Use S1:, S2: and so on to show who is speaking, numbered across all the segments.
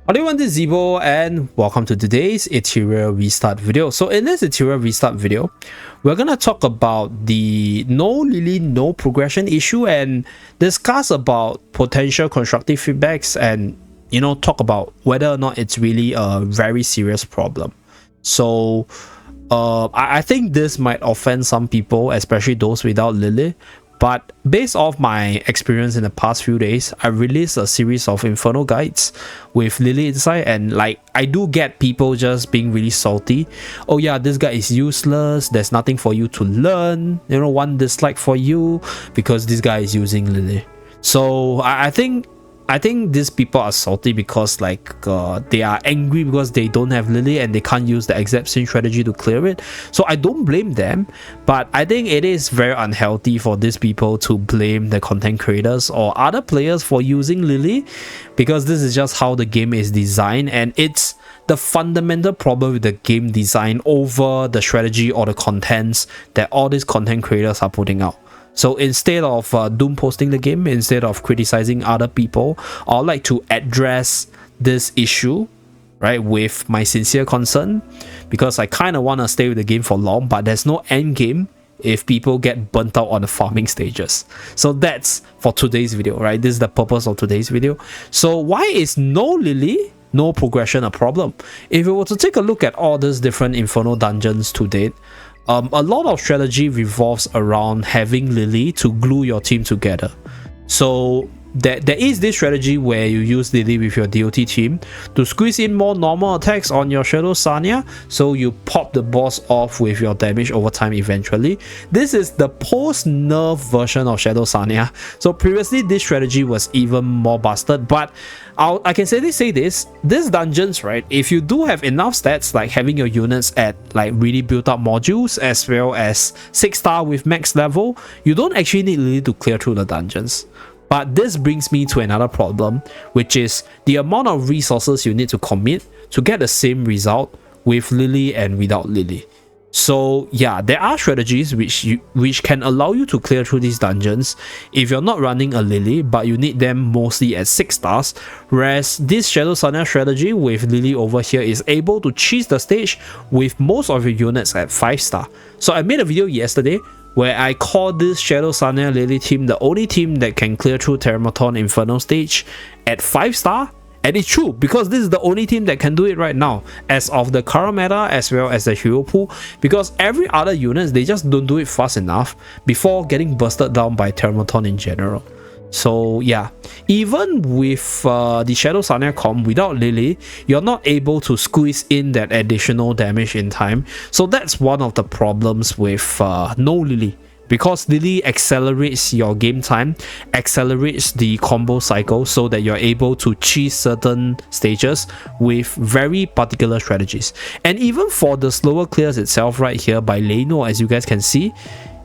S1: Hello everyone, this is Zeeebo and welcome to today's Etheria restart video. So in this Etheria restart video, we're going to talk about the no Lily, no progression issue and discuss about potential constructive feedbacks and, talk about whether or not it's really a very serious problem. So I think this might offend some people, especially those without Lily. But based off my experience in the past few days, I released a series of Inferno guides with Lily inside, and I do get people just being really salty. Oh yeah, this guy is useless, there's nothing for you to learn, one dislike for you because this guy is using Lily. So I think these people are salty because they are angry because they don't have Lily and they can't use the exact same strategy to clear it. So I don't blame them, but I think it is very unhealthy for these people to blame the content creators or other players for using Lily, because this is just how the game is designed, and it's the fundamental problem with the game design over the strategy or the contents that all these content creators are putting out. So instead of doom posting the game, instead of criticizing other people, I'd like to address this issue, right, with my sincere concern, because I kind of want to stay with the game for long, but there's no end game if people get burnt out on the farming stages. So that's for today's video, right? This is the purpose of today's video. So why is no Lily, no progression a problem? If you were to take a look at all these different Inferno dungeons to date, a lot of strategy revolves around having Lily to glue your team together. So there is this strategy where you use Lily with your DOT team to squeeze in more normal attacks on your Shadow Sanya, so you pop the boss off with your damage over time eventually. This is the post-nerf version of Shadow Sanya. So previously this strategy was even more busted, but I can safely say this, these dungeons, right, if you do have enough stats like having your units at really built up modules as well as 6-star with max level, you don't actually need Lily to clear through the dungeons. But this brings me to another problem, which is the amount of resources you need to commit to get the same result with Lily and without Lily. So yeah, there are strategies which can allow you to clear through these dungeons if you're not running a Lily, but you need them mostly at 6 stars, whereas this Shadow Sanya strategy with Lily over here is able to cheese the stage with most of your units at 5-star. So I made a video yesterday where I called this Shadow Sanya Lily team the only team that can clear through Terramaton Inferno stage at 5-star. And it's true, because this is the only team that can do it right now as of the current meta as well as the hero pool, because every other units, they just don't do it fast enough before getting bursted down by Terramaton in general. So yeah, even with the Shadow Sanya comp without Lily, you're not able to squeeze in that additional damage in time. So that's one of the problems with no Lily, because Lily accelerates your game time, accelerates the combo cycle, so that you're able to cheese certain stages with very particular strategies. And even for the slower clears itself right here by Leno, as you guys can see,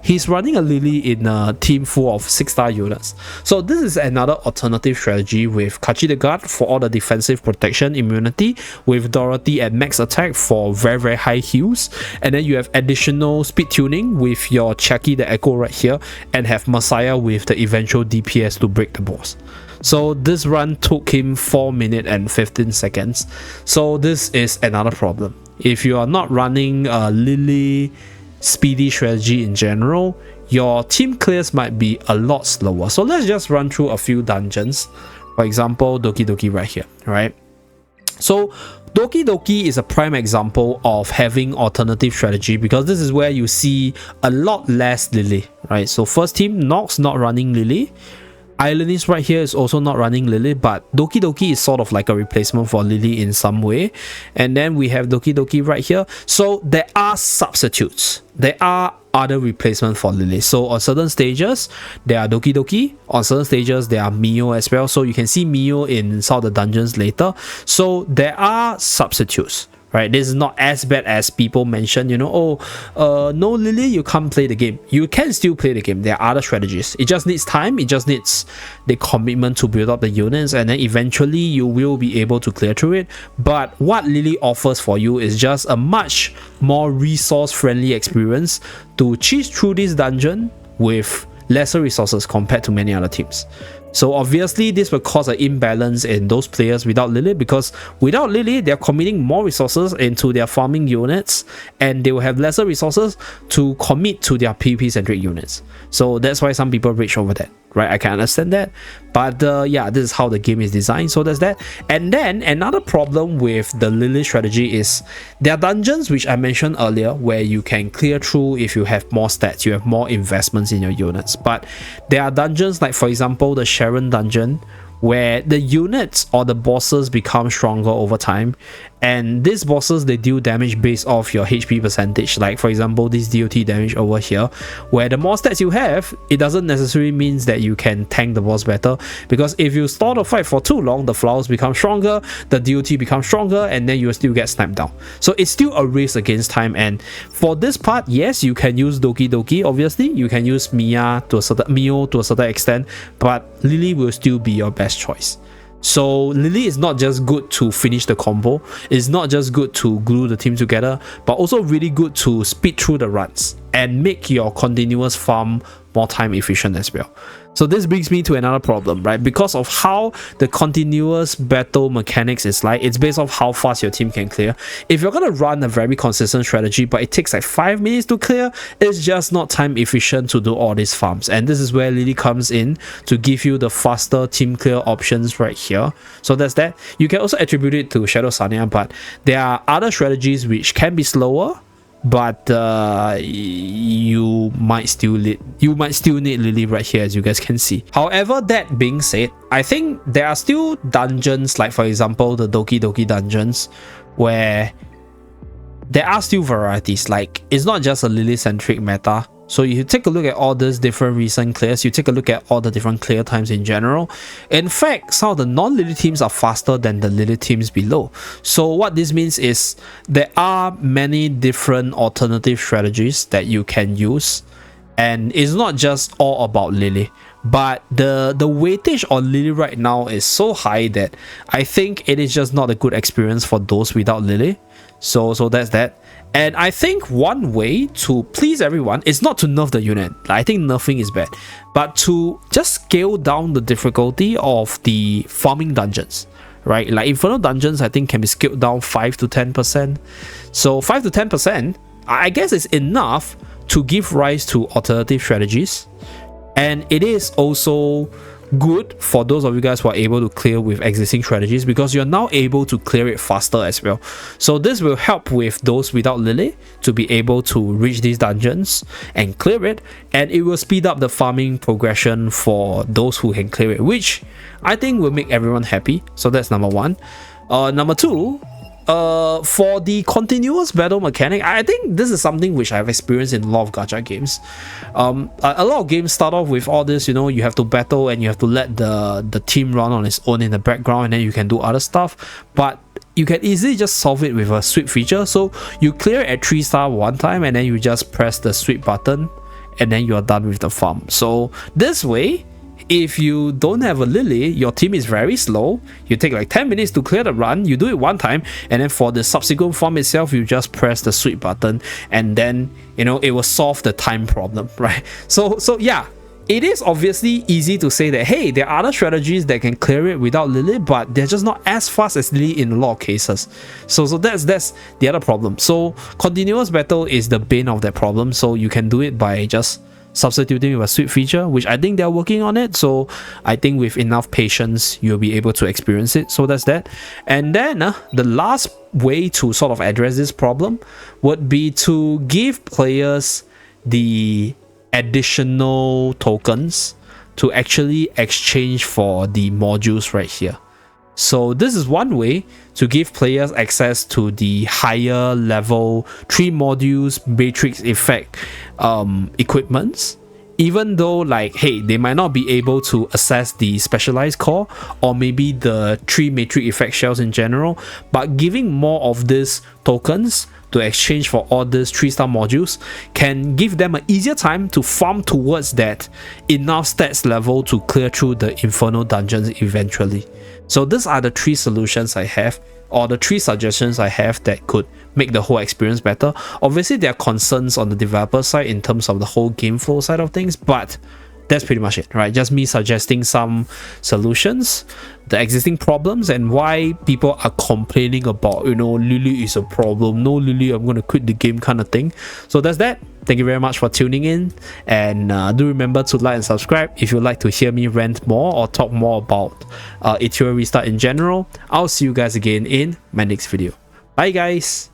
S1: he's running a Lily in a team full of 6-star units. So this is another alternative strategy with Kachi the Guard for all the defensive protection immunity, with Dorothy at max attack for very, very high heals, and then you have additional speed tuning with your Chucky the Echo right here, and have Messiah with the eventual DPS to break the boss. So this run took him 4 minutes and 15 seconds. So this is another problem. If you are not running a Lily speedy strategy in general, your team clears might be a lot slower. So let's just run through a few dungeons. For example, Doki Doki right here, right? So Doki Doki is a prime example of having alternative strategy, because this is where you see a lot less Lily, right? So first team, Nox not running Lily. Islandist right here is also not running Lily, but Doki Doki is sort of like a replacement for Lily in some way. And then we have Doki Doki right here. So there are substitutes. There are other replacements for Lily. So on certain stages, there are Doki Doki. On certain stages, there are Mio as well. So you can see Mio in some of the dungeons later. So there are substitutes. Right, this is not as bad as people mention, no Lily, you can't play the game. You can still play the game. There are other strategies. It just needs time. It just needs the commitment to build up the units, and then eventually you will be able to clear through it. But what Lily offers for you is just a much more resource friendly experience to cheese through this dungeon with lesser resources compared to many other teams. So obviously this will cause an imbalance in those players without Lily, because without Lily they're committing more resources into their farming units and they will have lesser resources to commit to their PvP centric units. So that's why some people rage over that, right? I can understand that, but yeah, this is how the game is designed. So there's that. And then another problem with the Lily strategy is there are dungeons which I mentioned earlier where you can clear through if you have more stats, you have more investments in your units. But there are dungeons like, for example, the Sharon dungeon, where the units or the bosses become stronger over time, and these bosses, they deal damage based off your HP percentage. Like for example, this DOT damage over here, where the more stats you have, it doesn't necessarily means that you can tank the boss better, because if you stall the fight for too long, the flowers become stronger, the DOT becomes stronger, and then you will still get sniped down. So it's still a race against time. And for this part, yes, you can use Doki Doki, obviously you can use Mio to a certain extent, but Lily will still be your best choice. So Lily is not just good to finish the combo, it's not just good to glue the team together, but also really good to speed through the runs and make your continuous farm more time efficient as well. So this brings me to another problem, right? Because of how the continuous battle mechanics is like, it's based off how fast your team can clear. If you're going to run a very consistent strategy, but it takes like 5 minutes to clear, it's just not time efficient to do all these farms. And this is where Lily comes in to give you the faster team clear options right here. So that's that. You can also attribute it to Shadow Sanya, but there are other strategies which can be slower, but you might still need Lily right here, as you guys can see. However, that being said, I think there are still dungeons like, for example, the Doki Doki dungeons, where there are still varieties. Like, it's not just a Lily centric meta. So you take a look at all these different recent clears, you take a look at all the different clear times in general. In fact, some of the non-Lily teams are faster than the Lily teams below. So what this means is there are many different alternative strategies that you can use, and it's not just all about Lily. But the weightage on Lily right now is so high that I think it is just not a good experience for those without Lily. So that's that. And I think one way to please everyone is not to nerf the unit. I think nerfing is bad, but to just scale down the difficulty of the farming dungeons, right? Like Inferno dungeons, I think can be scaled down 5 to 10%. So 5 to 10%, I guess, is enough to give rise to alternative strategies. And it is also good for those of you guys who are able to clear with existing strategies, because you're now able to clear it faster as well. So this will help with those without Lily to be able to reach these dungeons and clear it, and it will speed up the farming progression for those who can clear it, which I think will make everyone happy. So that's number one. Number two, for the continuous battle mechanic, I think this is something which I've experienced in a lot of gacha games. A lot of games start off with all this, you know, you have to battle and you have to let the team run on its own in the background, and then you can do other stuff, but you can easily just solve it with a sweep feature. So you clear at 3-star one time, and then you just press the sweep button, and then you're done with the farm. So this way, if you don't have a Lily, your team is very slow, you take like 10 minutes to clear the run, you do it one time, and then for the subsequent farm itself, you just press the sweep button, and then, you know, it will solve the time problem, right? So yeah, it is obviously easy to say that, hey, there are other strategies that can clear it without Lily, but they're just not as fast as Lily in a lot of cases. So that's the other problem. So continuous battle is the bane of that problem. So you can do it by just substituting with a sweep feature, which I think they're working on it. So I think with enough patience, you'll be able to experience it. So that's that. And then the last way to sort of address this problem would be to give players the additional tokens to actually exchange for the modules right here. So this is one way to give players access to the higher level 3 modules matrix effect equipments, even though, like, hey, they might not be able to access the specialized core or maybe the 3 matrix effect shells in general, but giving more of these tokens to exchange for all these 3-star modules can give them an easier time to farm towards that enough stats level to clear through the Inferno dungeons eventually. So these are the 3 solutions I have, or the 3 suggestions I have that could make the whole experience better. Obviously, there are concerns on the developer side in terms of the whole game flow side of things, but that's pretty much it, right? Just me suggesting some solutions, the existing problems, and why people are complaining about, you know, Lily is a problem, no Lily, I'm gonna quit the game kind of thing. So that's that. Thank you very much for tuning in, and do remember to like and subscribe if you'd like to hear me rant more or talk more about Etheria Restart in general. I'll see you guys again in my next video. Bye guys.